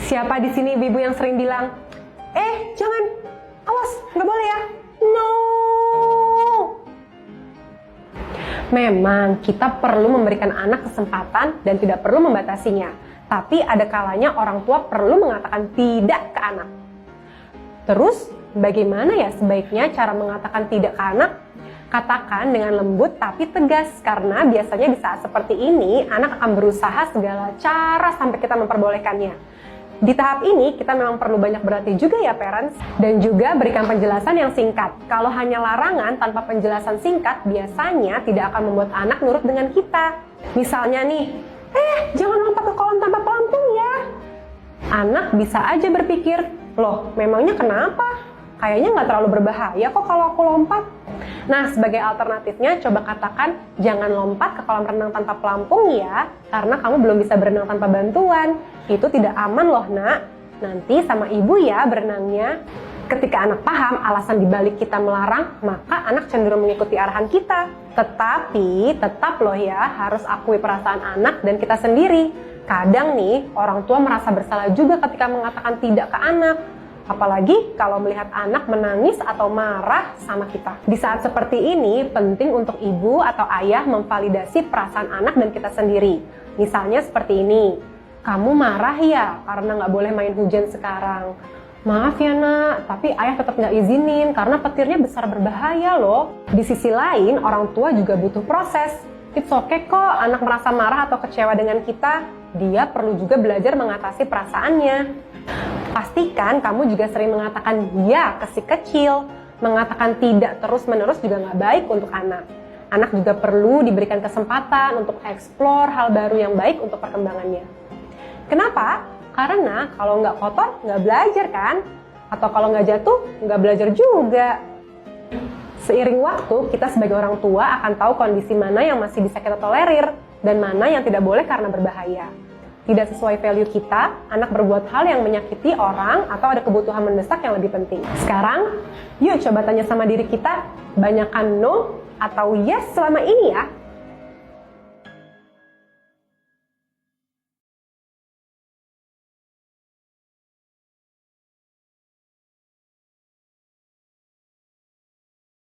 Siapa di sini ibu yang sering bilang, jangan, awas, nggak boleh ya, no. Memang kita perlu memberikan anak kesempatan dan tidak perlu membatasinya. Tapi ada kalanya orang tua perlu mengatakan tidak ke anak. Terus, bagaimana ya sebaiknya cara mengatakan tidak ke anak? Katakan dengan lembut tapi tegas, karena biasanya di saat seperti ini, anak akan berusaha segala cara sampai kita memperbolehkannya. Di tahap ini, kita memang perlu banyak berlatih juga ya parents, dan juga berikan penjelasan yang singkat. Kalau hanya larangan tanpa penjelasan singkat, biasanya tidak akan membuat anak nurut dengan kita. Misalnya nih, jangan lompat ke kolam tanpa pelampung ya. Anak bisa aja berpikir, loh memangnya kenapa? Kayaknya nggak terlalu berbahaya kok kalau aku lompat. Nah, sebagai alternatifnya, coba katakan jangan lompat ke kolam renang tanpa pelampung ya, karena kamu belum bisa berenang tanpa bantuan. Itu tidak aman loh nak. Nanti sama ibu ya berenangnya. Ketika anak paham alasan dibalik kita melarang, maka anak cenderung mengikuti arahan kita. Tetapi, tetap loh ya, harus akui perasaan anak dan kita sendiri. Kadang nih, orang tua merasa bersalah juga ketika mengatakan tidak ke anak. Apalagi kalau melihat anak menangis atau marah sama kita. Di saat seperti ini, penting untuk ibu atau ayah memvalidasi perasaan anak dan kita sendiri. Misalnya seperti ini, kamu marah ya karena nggak boleh main hujan sekarang. Maaf ya nak, tapi ayah tetap nggak izinin karena petirnya besar berbahaya loh. Di sisi lain, orang tua juga butuh proses. It's okay kok anak merasa marah atau kecewa dengan kita. Dia perlu juga belajar mengatasi perasaannya. Pastikan kamu juga sering mengatakan ya ke si kecil. Mengatakan tidak terus-menerus juga nggak baik untuk anak. Anak juga perlu diberikan kesempatan untuk eksplor hal baru yang baik untuk perkembangannya. Kenapa? Karena kalau nggak kotor, nggak belajar kan? Atau kalau nggak jatuh, nggak belajar juga. Seiring waktu, kita sebagai orang tua akan tahu kondisi mana yang masih bisa kita tolerir dan mana yang tidak boleh karena berbahaya. Tidak sesuai value kita, anak berbuat hal yang menyakiti orang atau ada kebutuhan mendesak yang lebih penting. Sekarang, yuk coba tanya sama diri kita, banyakan no atau yes selama ini ya?